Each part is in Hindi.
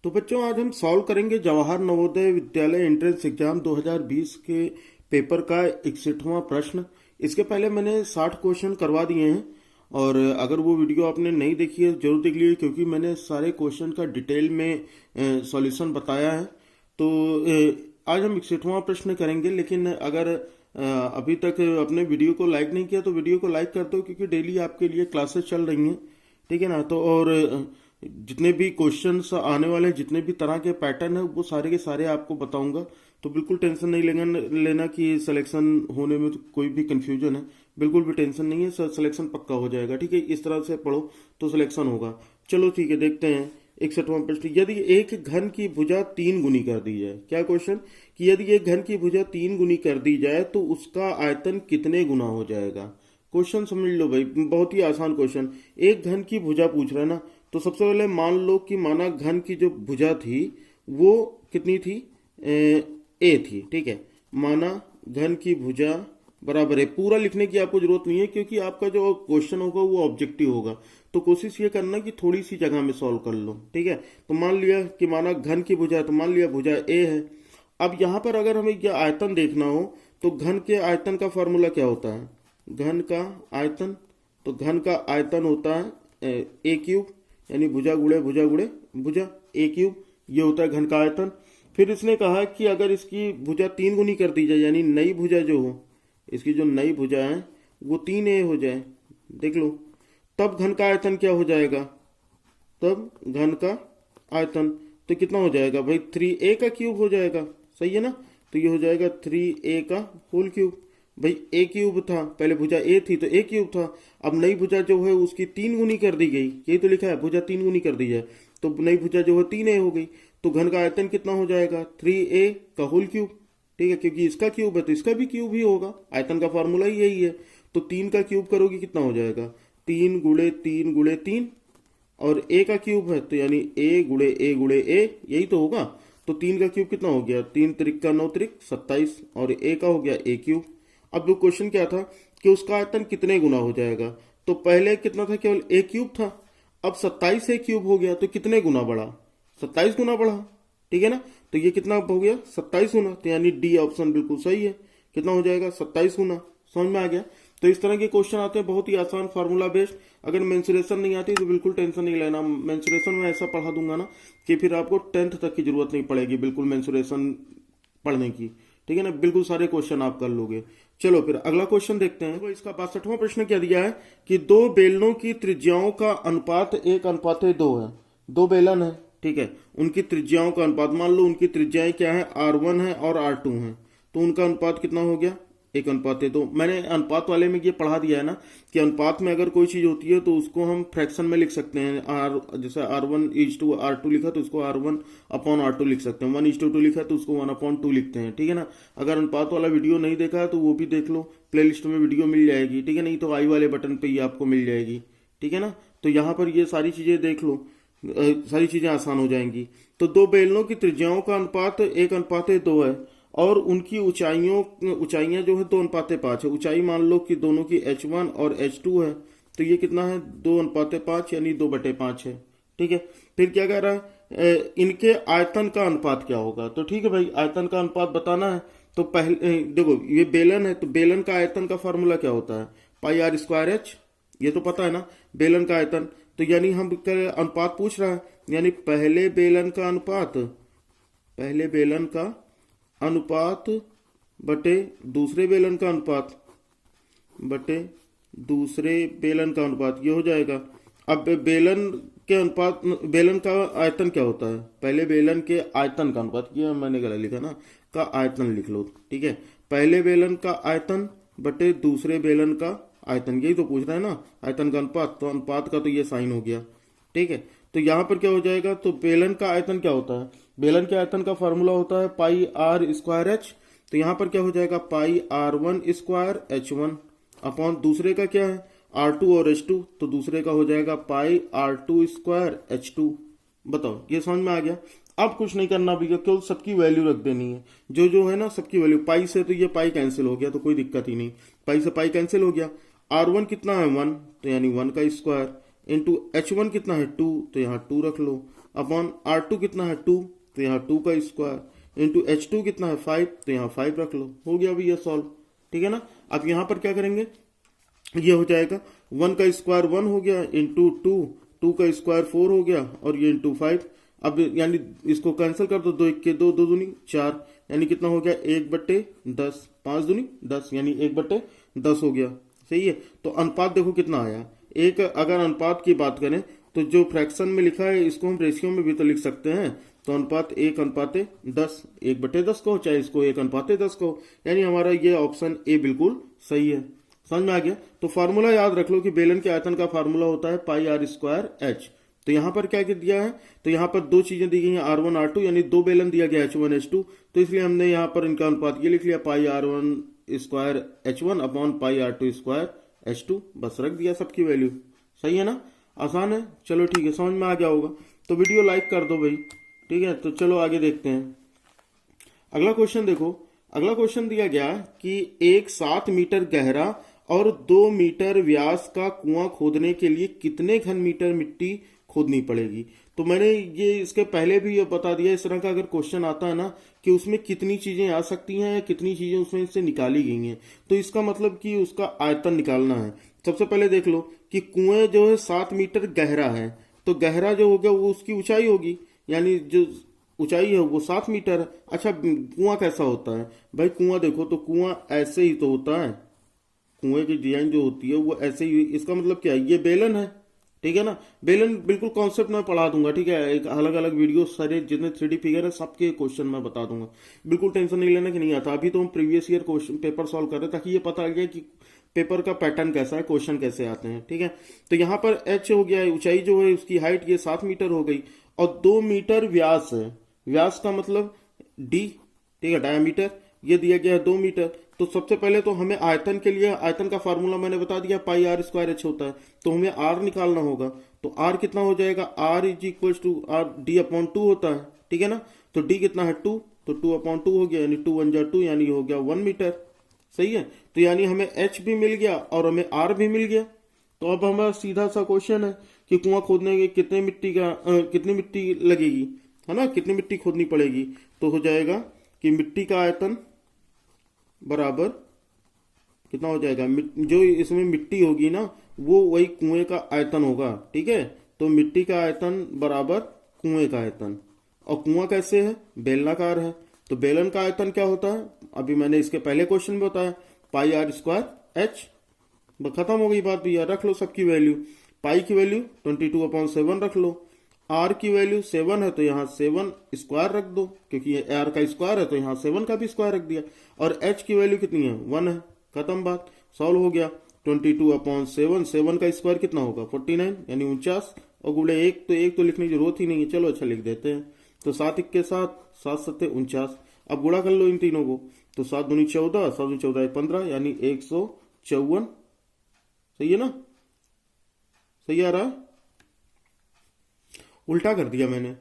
तो बच्चों आज हम सॉल्व करेंगे जवाहर नवोदय विद्यालय एंट्रेंस एग्जाम 2020 के पेपर का 61वां प्रश्न। इसके पहले मैंने 60 क्वेश्चन करवा दिए हैं और अगर वो वीडियो आपने नहीं देखी है जरूर देख लीजिए, क्योंकि मैंने सारे क्वेश्चन का डिटेल में सॉल्यूशन बताया है। तो आज हम 61वां प्रश्न करेंगे, लेकिन अगर अभी तक अपने वीडियो को लाइक नहीं किया तो वीडियो को लाइक कर दो, क्योंकि डेली आपके लिए क्लासेस चल रही हैं, ठीक है ना। तो और जितने भी क्वेश्चंस आने वाले हैं, जितने भी तरह के पैटर्न है, वो सारे के सारे आपको बताऊंगा। तो बिल्कुल टेंशन नहीं लेना कि सिलेक्शन होने में तो कोई भी कंफ्यूजन है, बिल्कुल भी टेंशन नहीं है। सिलेक्शन पक्का हो जाएगा, ठीक है। इस तरह से पढ़ो तो सिलेक्शन होगा। चलो ठीक है, देखते हैं 61वां प्रश्न। यदि एक घन की भुजा 3 गुनी कर दी जाए, क्या क्वेश्चन कि यदि एक घन की भुजा 3 गुनी कर दी जाए तो उसका आयतन कितने गुना हो जाएगा। क्वेश्चन समझ लो भाई, बहुत ही आसान क्वेश्चन। एक घन की भुजा पूछ रहा है ना, तो सबसे पहले मान लो कि माना घन की जो भुजा थी वो कितनी थी, ए थी, ठीक है। माना घन की भुजा बराबर है, पूरा लिखने की आपको जरूरत नहीं है, क्योंकि आपका जो क्वेश्चन होगा वो ऑब्जेक्टिव होगा। तो कोशिश ये करना कि थोड़ी सी जगह में सॉल्व कर लो, ठीक है। तो मान लिया कि माना घन की भुजा है, तो मान लिया भुजा ए है। अब यहाँ पर अगर हमें यह आयतन देखना हो तो घन के आयतन का फॉर्मूला क्या होता है, घन का आयतन। तो घन का आयतन होता है ए क्यूब, यानी भुजा गुणे भुजा गुणे भुजा, ए क्यूब, ये होता है घन का आयतन। फिर इसने कहा कि अगर इसकी भुजा 3 गुनी कर दी जाए, यानी नई भुजा जो हो, इसकी जो नई भुजा है वो 3a हो जाए, देख लो, तब घन का आयतन क्या हो जाएगा, तब घन का आयतन तो कितना हो जाएगा भाई, 3a का क्यूब हो जाएगा, सही है ना। तो ये हो जाएगा 3a का होल क्यूब। भाई ए क्यूब था, पहले भुजा ए थी तो ए क्यूब था, अब नई भुजा जो है उसकी 3 गुनी कर दी गई, यही तो लिखा है, भुजा 3 गुनी कर दी जाए तो नई भुजा जो है 3a हो गई। तो घन का आयतन कितना हो जाएगा, 3a का होल क्यूब, ठीक है, क्योंकि इसका क्यूब है तो इसका भी क्यूब ही होगा, आयतन का फॉर्मूला ही यही है। तो 3 का क्यूब करोगे कितना हो जाएगा, 3 गुणे 3 गुणे 3, और a का क्यूब है तो यानी a गुणे a गुणे a, यही तो होगा। तो 3 का क्यूब कितना हो गया, 3 त्रिक का 9 त्रिक 27, और a का हो गया a क्यूब। अब वो क्वेश्चन क्या था कि उसका आयतन कितने गुना हो जाएगा। तो पहले कितना था, केवल a क्यूब था, अब 27 a क्यूब हो गया तो कितने गुना बढ़ा, 27 गुना बढ़ा, ठीक है ना। तो ये कितना हो गया, 27 गुना, तो यानी डी ऑप्शन बिल्कुल सही है। कितना हो जाएगा, 27 गुना। समझ में आ गया। तो इस तरह के क्वेश्चन आते हैं, बहुत ही आसान फार्मूला बेस्ड। अगर मेंसुरेशन नहीं आती तो बिल्कुल टेंशन नहीं लेना, मेंसुरेशन में ऐसा पढ़ा दूंगा ना कि फिर आपको 10th तक की जरूरत नहीं पड़ेगी बिल्कुल मेंसुरेशन पढ़ने की, ठीक है ना। बिल्कुल सारे क्वेश्चन आप कर लोगे। चलो फिर अगला क्वेश्चन देखते हैं। तो इसका 62वां प्रश्न क्या दिया है कि दो बेलनों की त्रिज्याओं का अनुपात 1:2 है। दो बेलन है, ठीक है, उनकी त्रिज्याओं का अनुपात, मान लो उनकी त्रिज्याएं क्या है, R1 है और R2 है, तो उनका अनुपात कितना हो गया, 1:2। मैंने अनुपात वाले में ये पढ़ा दिया है ना कि अनुपात में अगर कोई चीज होती है तो उसको हम फ्रैक्शन में लिख सकते हैं। जैसे R1:R2 लिखा तो उसको R1/R2 लिख सकते हैं, 1:2 लिखा तो उसको 1/2 लिखते हैं, ठीक है ना। अगर अनुपात वाला वीडियो नहीं देखा है तो वो भी देख लो, प्लेलिस्ट में वीडियो मिल जाएगी, ठीक है, नहीं तो आई वाले बटन पे ही आपको मिल जाएगी, ठीक है ना। तो यहाँ पर ये सारी चीजें देख लो, सारी चीजें आसान हो जाएंगी। तो दो बेलनों की त्रिज्याओं का अनुपात 1:2 है और उनकी ऊंचाइयां जो है 2:5 है। ऊंचाई मान लो कि दोनों की H1 और H2 है, तो ये कितना है, 2:5 यानी 2/5 है, ठीक है। फिर क्या कह रहा है, इनके आयतन का अनुपात क्या होगा। तो ठीक है भाई, आयतन का अनुपात बताना है। तो पहले देखो, ये बेलन है तो बेलन का आयतन का फॉर्मूला क्या होता है, πr²h, ये तो पता है ना, बेलन का आयतन। तो यानी हम अनुपात पूछ रहा है, यानी पहले बेलन का अनुपात, पहले बेलन का अनुपात बटे दूसरे बेलन का अनुपात बटे दूसरे बेलन का अनुपात, ये हो जाएगा। अब बेलन के अनुपात, बेलन का आयतन क्या होता है, पहले बेलन के आयतन का अनुपात, ये मैंने गलत लिखा ना, का आयतन लिख लो, ठीक है। पहले बेलन का आयतन बटे दूसरे बेलन का आयतन, यही तो पूछ रहा है ना, आयतन का अनुपात। तो अनुपात का तो ये साइन हो गया, ठीक है। तो यहां पर क्या हो जाएगा, तो बेलन का आयतन क्या होता है, बेलन के आयतन का फॉर्मूला होता है πr²h। तो यहां पर क्या हो जाएगा, πr1²h1 अपॉन दूसरे का क्या है, R2 और H2, तो दूसरे का हो जाएगा πr2²h2। बताओ, ये समझ में आ गया। अब कुछ नहीं करना भी, केवल सबकी वैल्यू रख देनी है, जो है ना सबकी वैल्यू। पाई से तो ये पाई कैंसिल हो गया तो कोई दिक्कत ही नहीं, पाई से पाई कैंसिल हो गया। R1 कितना है 1, तो यानी 1 का स्क्वायर, इंटू H1 कितना है 2, तो यहाँ 2 रख लो, अपॉन R2 कितना है 2, तो यहाँ 2 का स्क्वायर इंटू H2 कितना है 5, तो यहाँ 5 रख लो, हो गया भैया सॉल्व। ठीक है ना। अब यहाँ पर क्या करेंगे, ये हो जाएगा 1 का स्क्वायर 1 हो गया इंटू 2, 2 का स्क्वायर 4 हो गया और ये इंटू 5। अब यानी इसको कैंसिल कर दो, 2 1 के 2, 2 दूनी 4, यानी कितना हो गया 1/10, 5 दूनी 10 यानी 1/10 हो गया। सही है। तो अनुपात देखो कितना आया। एक अगर अनुपात की बात करें तो जो फ्रैक्शन में लिखा है इसको हम रेशियो में भी तो लिख सकते हैं। तो अनुपात 1/10, 1/10 को, चाहे इसको 1/10 को, यानी हमारा ये ऑप्शन ए बिल्कुल सही है। समझ में आ गया। तो फार्मूला याद रख लो कि बेलन के आयतन का फार्मूला होता है पाई आर स्क्वायर एच। तो यहां पर क्या दिया है, तो यहां पर दो चीजें दी गई हैं R1 R2, यानी दो बेलन दिया गया H1 H2, तो इसलिए हमने यहां पर इनका अनुपात ये लिख लिया पाई R1 square H1 upon pi R2 square H2, बस रख दिया सबकी वैल्यू। सही है ना, आसान है। चलो ठीक है, समझ में आ गया होगा तो वीडियो लाइक कर दो भाई। ठीक है, तो चलो आगे देखते हैं। अगला क्वेश्चन देखो। अगला क्वेश्चन दिया गया कि एक 7 मीटर गहरा और 2 मीटर व्यास का कुआं खोदने के लिए कितने घन मीटर मिट्टी खोदनी पड़ेगी। तो मैंने ये इसके पहले भी ये बता दिया, इस तरह का अगर क्वेश्चन आता है ना कि उसमें कितनी चीजें आ सकती हैं, कितनी चीजें उसमें से निकाली गई हैं, तो इसका मतलब कि उसका आयतन निकालना है। सबसे पहले देख लो कि कुएं जो है 7 मीटर गहरा है, तो गहरा जो होगा वो उसकी ऊंचाई होगी, यानी जो ऊंचाई है वो 7 मीटर है। अच्छा, कुआं कैसा होता है भाई, कुआं देखो तो कुआं ऐसे ही तो होता है, कुएं की डिजाइन जो होती है वो ऐसे ही। इसका मतलब क्या है, ये बेलन है। ठीक है ना, बेलन बिल्कुल कॉन्सेप्ट में पढ़ा दूंगा। ठीक है, एक अलग अलग वीडियो सारे जितने 3D फिगर है सबके क्वेश्चन मैं बता दूंगा, बिल्कुल टेंशन नहीं लेना कि नहीं आता। अभी तो हम previous year question paper solve कर रहे हैं ताकि ये पता लगे कि पेपर का पैटर्न कैसा है, क्वेश्चन कैसे आते हैं। ठीक है, तो यहाँ पर एच हो गया, ऊंचाई जो है उसकी हाइट ये 7 मीटर हो गई, और 2 मीटर व्यास है। व्यास का मतलब डी, ठीक है, डायमीटर ये दिया गया है 2 मीटर। तो सबसे पहले तो हमें आयतन के लिए, आयतन का फार्मूला मैंने बता दिया पाई आर स्क्वायर एच होता है, तो हमें आर निकालना होगा। तो आर कितना हो जाएगा, R is equal to R D upon 2 होता है। ठीक है ना, तो डी कितना है 2, तो 2 अपॉन 2 हो गया, यानी 2 1 जा 2, यानी हो गया 1 मीटर। सही है, तो यानी हमें एच भी मिल गया और हमें आर भी मिल गया। तो अब हमारा सीधा सा क्वेश्चन है कि कुआं खोदने के कितने कितनी मिट्टी लगेगी, है ना, कितनी मिट्टी खोदनी पड़ेगी। तो हो जाएगा कि मिट्टी का आयतन बराबर कितना हो जाएगा, जो इसमें मिट्टी होगी ना वो वही कुएं का आयतन होगा। ठीक है, तो मिट्टी का आयतन बराबर कुएं का आयतन। और कुआं कैसे है, बेलनाकार है, तो बेलन का आयतन क्या होता है, अभी मैंने इसके पहले क्वेश्चन में बताया पाई आर स्क्वायर एच। खत्म हो गई बात भैया, रख लो सबकी वैल्यू। पाई की वैल्यू 22/7 रख लो, आर की वैल्यू 7 है तो यहाँ 7 स्क्वायर रख दो, क्योंकि ये आर का स्क्वायर है तो यहाँ 7 का भी स्क्वायर रख दिया। और एच की वैल्यू कितनी है, 1 है। खत्म बात, सॉल्व हो गया। 22/7, 7 का स्क्वायर कितना होगा 49, यानी 49, और गुड़े 1, तो 1 तो लिखने की जरूरत ही नहीं है, चलो अच्छा लिख देते हैं। तो 7 1 के 7, 7 7 49। अब गुणा कर लो इन तीनों को, तो 7 दूनी 14, 7 दूनी 14 15, यानी 154। सही है ना, सही आ रहा है, उल्टा कर दिया मैंने।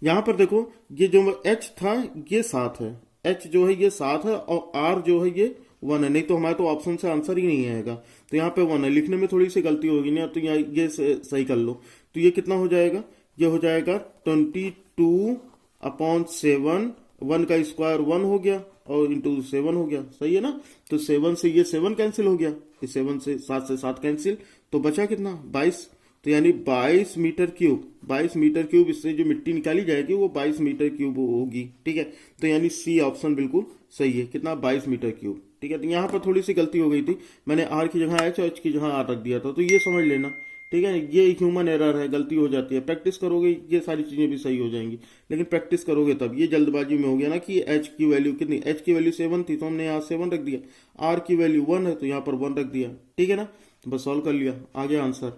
यहां पर देखो ये जो h था ये 7 है, h जो है ये 7 है, और r जो है ये 1 है, नहीं तो हमारे तो ऑप्शन से आंसर ही नहीं आएगा। तो यहाँ पे 1 है, लिखने में थोड़ी सी गलती होगी ना, तो यहाँ ये सही कर लो। तो ये कितना हो जाएगा, ये हो जाएगा 22/7, 1 का स्क्वायर 1 हो गया और इंटू 7 हो गया। सही है ना, तो 7 से ये 7 कैंसिल हो गया, इस 7 से 7 कैंसिल, तो बचा कितना 22, तो यानी 22 मीटर क्यूब। 22 मीटर क्यूब, इससे जो मिट्टी निकाली जाएगी वो 22 मीटर क्यूब होगी। ठीक है, तो यानी सी ऑप्शन बिल्कुल सही है, कितना 22 मीटर क्यूब। ठीक है, तो यहाँ पर थोड़ी सी गलती हो गई थी, मैंने आर की जगह एच और एच की जगह आर रख दिया था, तो ये समझ लेना। ठीक है, ये ह्यूमन एरर है, गलती हो जाती है, प्रैक्टिस करोगे ये सारी चीजें भी सही हो जाएंगी, लेकिन प्रैक्टिस करोगे तब। ये जल्दबाजी में हो गया ना कि एच की वैल्यू कितनी, एच की वैल्यू 7 थी तो हमने यहाँ 7 रख दिया, आर की वैल्यू 1 है तो यहाँ पर 1 रख दिया। ठीक है ना, तो बस सॉल्व कर लिया, आ गया आंसर।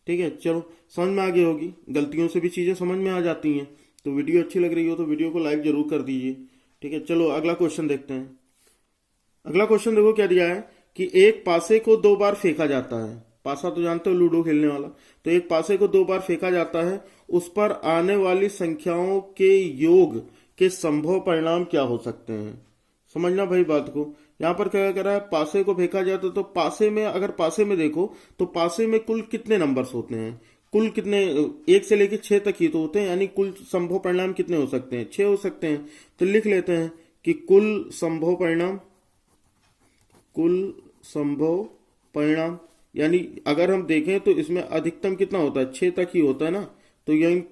ठीक है, चलो समझ में आ गई होगी, गलतियों से भी चीजें समझ में आ जाती हैं। तो वीडियो अच्छी लग रही हो तो वीडियो को लाइक जरूर कर दीजिए। ठीक है, चलो अगला क्वेश्चन देखते हैं। अगला क्वेश्चन देखो क्या दिया है कि एक पासे को 2 बार फेंका जाता है। पासा तो जानते हो, लूडो खेलने वाला। तो एक पासे को 2 बार फेंका जाता है, उस पर आने वाली संख्याओं के योग के संभव परिणाम क्या हो सकते हैं। समझना भाई बात को, यहाँ पर क्या कर रहा है, पासे को फेंका जाए तो पासे में, अगर पासे में देखो तो पासे में कुल कितने नंबर्स होते हैं, कुल कितने, 1 से लेकर 6 तक ही तो होते हैं, यानी कुल संभव परिणाम कितने हो सकते हैं, 6 हो सकते हैं। तो लिख लेते हैं कि कुल संभव परिणाम, कुल संभव परिणाम, यानी अगर हम देखें तो इसमें अधिकतम कितना होता है, 6 तक ही होता है ना। तो यही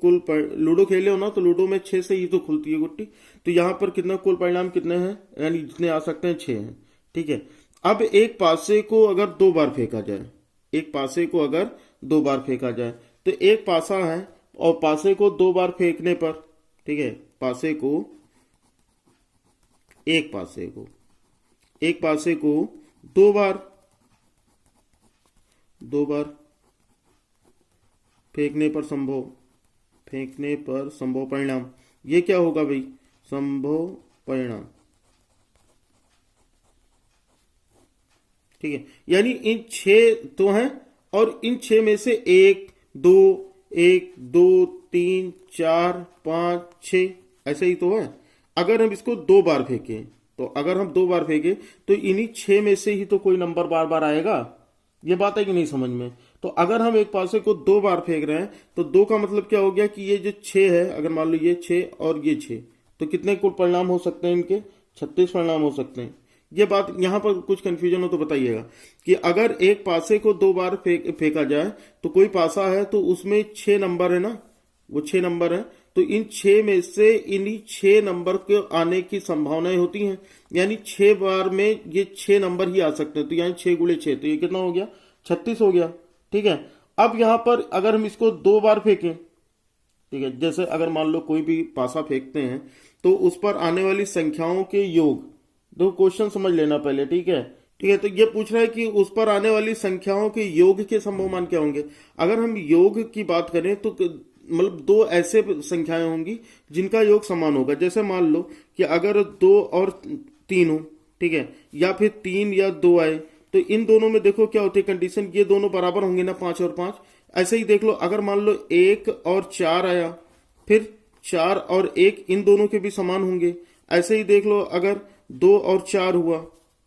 लूडो खेले हो ना, तो लूडो में 6 से ही तो खुलती है गुट्टी। तो यहाँ पर कितना कुल परिणाम कितने हैं, यानी जितने आ सकते हैं 6 हैं। ठीक है, अब एक पासे को अगर 2 बार फेंका जाए, एक पासे को अगर 2 बार फेंका जाए, तो एक पासा है और पासे को 2 बार फेंकने पर, ठीक है, पासे को, एक पासे को 2 बार फेंकने पर संभव परिणाम, ये क्या होगा भाई, संभव परिणाम। ठीक है, यानी इन 6 तो हैं और इन 6 में से 1 2 3 4 5 6 ऐसे ही तो है। अगर हम इसको 2 बार फेंकें, तो अगर हम 2 बार फेंकें तो इन्हीं 6 में से ही तो कोई नंबर बार बार आएगा। ये बात है कि नहीं समझ में। तो अगर हम एक पासे को 2 बार फेंक रहे हैं तो 2 का मतलब क्या हो गया कि ये जो 6 है, अगर मान लो ये 6 और ये 6, तो कितने कुल परिणाम हो सकते हैं इनके, 36 परिणाम हो सकते हैं। ये बात यहां पर कुछ कंफ्यूजन हो तो बताइएगा कि अगर एक पासे को 2 बार फेंका जाए तो कोई पासा है तो उसमें 6 नंबर है ना, वो 6 नंबर है, तो इन 6 में से इन्हीं 6 नंबर के आने की संभावनाएं होती हैं, यानी 6 बार में ये 6 नंबर ही आ सकते हैं। तो यानी 6 गुणे 6, तो ये कितना हो गया, 36 हो गया। ठीक है, अब यहां पर अगर हम इसको 2 बार फेंकें, ठीक है, जैसे अगर मान लो कोई भी पासा फेंकते हैं तो उस पर आने वाली संख्याओं के योग, दो क्वेश्चन समझ लेना पहले, ठीक है। ठीक है, तो ये पूछ रहा है कि उस पर आने वाली संख्याओं के योग के संभव मान क्या होंगे। अगर हम योग की बात करें तो मतलब 2 ऐसे संख्याएं होंगी जिनका योग समान होगा। जैसे मान लो कि अगर 2 और 3 हो, ठीक है, या फिर 3 या 2 आए, तो इन दोनों में देखो क्या होती है कंडीशन, ये दोनों बराबर होंगे ना, 5 और 5। ऐसे ही देख लो, अगर मान लो 1 और 4 आया, फिर 4 और 1 इन दोनों के भी समान होंगे। ऐसे ही देख लो, अगर 2 और 4 हुआ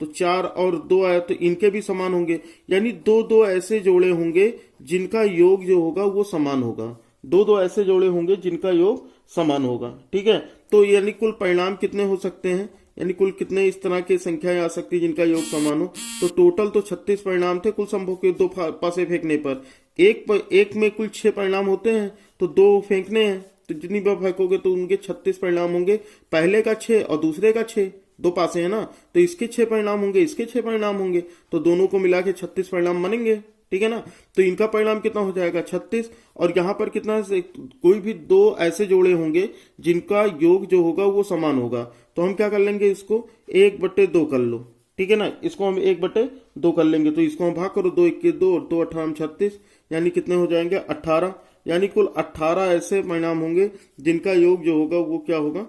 तो 4 और 2 आया तो इनके भी समान होंगे। यानी 2 ऐसे जोड़े होंगे जिनका योग जो होगा वो समान होगा। 2 ऐसे जोड़े होंगे जिनका योग समान होगा। ठीक है, तो यानी कुल परिणाम कितने हो सकते हैं, यानी कुल कितने इस तरह की संख्याएं आ सकती है जिनका योग समान हो। तो टोटल तो 36 परिणाम थे कुल संभव के 2 पासे फेंकने पर। एक में कुल 6 परिणाम होते हैं, तो 2 फेंकने हैं, तो जितनी बार फेंकोगे तो उनके 36 परिणाम होंगे। पहले का 6 और दूसरे का 6, 2 पासे है ना, तो इसके 6 परिणाम होंगे, इसके 6 परिणाम होंगे, तो दोनों को मिला के 36 परिणाम बनेंगे। ठीक है ना, तो इनका परिणाम कितना हो जाएगा, 36। और यहां पर कितना, कोई भी 2 ऐसे जोड़े होंगे जिनका योग जो होगा वो समान होगा। तो हम क्या कर लेंगे, इसको 1/2 कर लो। ठीक है ना, इसको हम 1/2 कर लेंगे, तो इसको हम भाग करो, 2 1 2 और 2 18 36, यानी कितने हो जाएंगे 18। यानी कुल 18 ऐसे परिणाम होंगे जिनका योग जो होगा वो क्या होगा,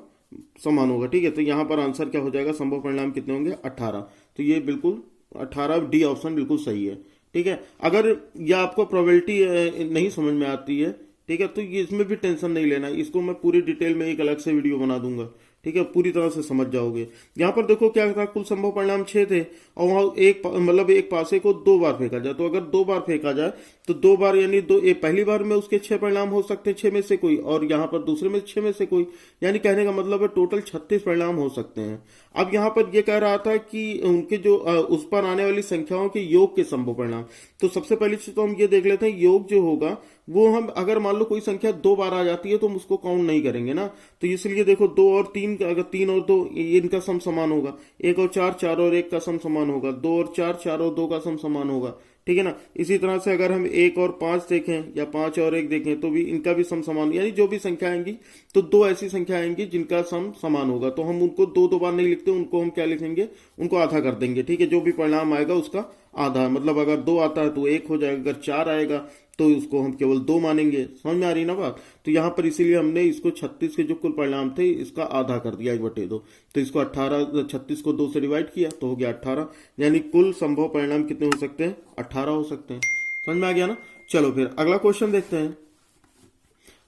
समान होगा। ठीक है, तो यहां पर आंसर क्या हो जाएगा, संभव परिणाम कितने होंगे, 18। तो ये बिल्कुल 18 डी ऑप्शन बिल्कुल सही है। ठीक है, अगर यह आपको प्रोबेबिलिटी नहीं समझ में आती है, ठीक है, तो ये इसमें भी टेंशन नहीं लेना, इसको मैं पूरी डिटेल में एक अलग से वीडियो बना दूंगा। ठीक है, पूरी तरह से समझ जाओगे। यहां पर देखो क्या था, कुल संभव परिणाम 6 थे और वहां एक पासे को 2 बार फेंका जाए, तो अगर 2 बार फेंका जाए तो 2 बार यानी पहली बार में उसके 6 परिणाम हो सकते हैं, 6 में से कोई, और यहाँ पर दूसरे में 6 में से कोई, यानी कहने का मतलब है टोटल 36 परिणाम हो सकते हैं। अब यहाँ पर यह कह रहा था कि उनके जो उस पर आने वाली संख्याओं के योग के संभव परिणाम। तो सबसे पहले चीज तो हम ये देख लेते हैं, योग जो होगा वो हम अगर मान लो कोई संख्या 2 बार आ जाती है तो हम उसको काउंट नहीं करेंगे ना। तो इसलिए देखो 2 और 3, अगर 3 और 2 इनका सम समान होगा, 1 और 4, 4 और 1 का सम समान होगा, 2 और 4, 4 और 2 का सम समान होगा। ठीक है ना, इसी तरह से अगर हम 1 और 5 देखें या 5 और 1 देखें तो भी इनका भी सम समान, यानी जो भी संख्या आएंगी तो 2 ऐसी संख्या आएंगी जिनका सम समान होगा। तो हम उनको 2 बार नहीं लिखते, उनको हम क्या लिखेंगे, उनको आधा कर देंगे। ठीक है, जो भी परिणाम आएगा उसका आधा, मतलब अगर 2 आता है तो 1 हो जाएगा, अगर 4 आएगा तो उसको हम केवल 2 मानेंगे। समझ में आ रही ना बात। तो यहां पर इसीलिए हमने इसको 36 के जो कुल परिणाम थे इसका आधा कर दिया, 1/2। तो इसको 18, 36 को 2 से डिवाइड किया तो हो गया 18, यानी कुल संभव परिणाम कितने हो सकते हैं, 18 हो सकते हैं। समझ में आ गया ना। चलो फिर अगला क्वेश्चन देखते हैं।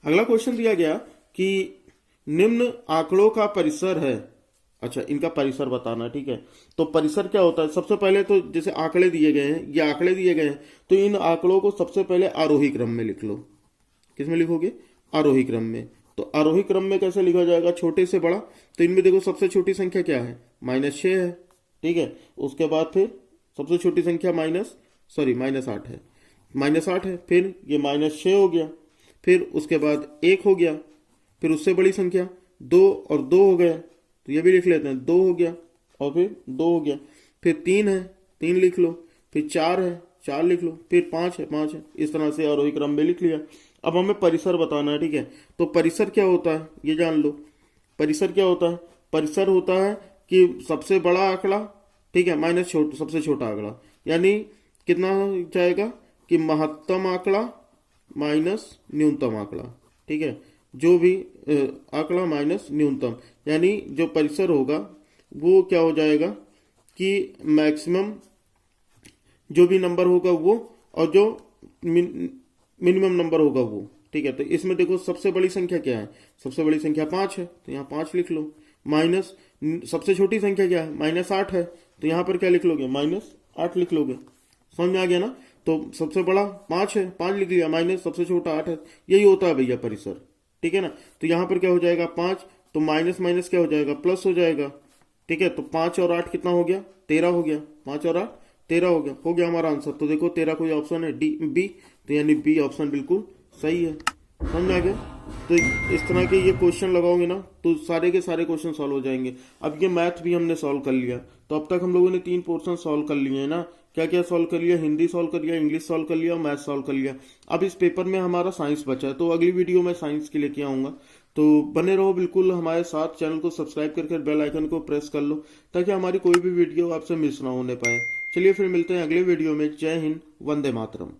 अगला क्वेश्चन दिया गया कि निम्न आंकड़ों का परिसर है, अच्छा, इनका परिसर बताना है, ठीक है। तो परिसर क्या होता है, सबसे पहले तो जैसे आंकड़े दिए गए हैं, ये आंकड़े दिए गए हैं, तो इन आंकड़ों को सबसे पहले आरोही क्रम में लिख लो। किस में लिखोगे? आरोही क्रम में। तो आरोही क्रम में कैसे लिखा जाएगा, छोटे से बड़ा। तो इनमें देखो सबसे छोटी संख्या क्या है, -6 है, ठीक है। उसके बाद फिर सबसे छोटी संख्या -8 है, -8 है, फिर ये -6 हो गया, फिर उसके बाद 1 हो गया, फिर उससे बड़ी संख्या 2 और 2 हो गया, तो ये भी लिख लेते हैं, 2 हो गया, और फिर 2 हो गया, फिर 3 है, 3 लिख लो, फिर 4 है, 4 लिख लो, फिर 5 है, 5 है। इस तरह से आरोही क्रम में लिख लिया। अब हमें परिसर बताना है, ठीक है। तो परिसर क्या होता है ये जान लो। परिसर क्या होता है, परिसर होता है कि सबसे बड़ा आंकड़ा, ठीक है, माइनस सबसे छोटा आंकड़ा, यानी कितना जाएगा कि महत्तम आंकड़ा माइनस न्यूनतम आंकड़ा, ठीक है। जो भी आंकड़ा माइनस न्यूनतम, यानी जो परिसर होगा वो क्या हो जाएगा कि मैक्सिमम जो भी नंबर होगा वो, और जो मिनिमम नंबर होगा वो, ठीक है। तो इसमें देखो सबसे बड़ी संख्या क्या है, सबसे बड़ी संख्या 5 है, तो यहाँ 5 लिख लो। माइनस सबसे छोटी संख्या क्या है, -8 है, तो यहाँ पर क्या लिख लोगे, -8 लिख लोगे। समझ में आ गया ना। तो सबसे बड़ा 5 है, 5 लिख लिया, माइनस सबसे छोटा 8 है। यही होता है भैया परिसर, ठीक है ना। तो यहाँ पर क्या हो जाएगा 5, तो माइनस माइनस क्या हो जाएगा, प्लस हो जाएगा, ठीक है। तो 5 और 8 कितना हो गया, 13 हो गया, 5 और 8 13 हो गया हमारा आंसर। तो देखो 13 कोई ऑप्शन है, डी बी, तो यानी बी ऑप्शन बिल्कुल सही है। समझ में आ गया। तो इस तरह के ये क्वेश्चन लगाओगे ना तो सारे के सारे क्वेश्चन सॉल्व हो जाएंगे। अब ये मैथ भी हमने सॉल्व कर लिया, तो अब तक हम लोगों ने 3 पोर्शन सॉल्व कर लिए हैं ना। क्या क्या सॉल्व कर लिया, हिंदी सॉल्व कर लिया, इंग्लिश सॉल्व कर लिया और मैथ सॉल्व कर लिया। अब इस पेपर में हमारा साइंस बचा है, तो अगली वीडियो में साइंस की लेके आऊंगा। तो बने रहो बिल्कुल हमारे साथ, चैनल को सब्सक्राइब करके बेल आइकन को प्रेस कर लो ताकि हमारी कोई भी वीडियो आपसे मिस ना होने पाए। चलिए फिर मिलते हैं अगले वीडियो में। जय हिंद, वंदे मातरम।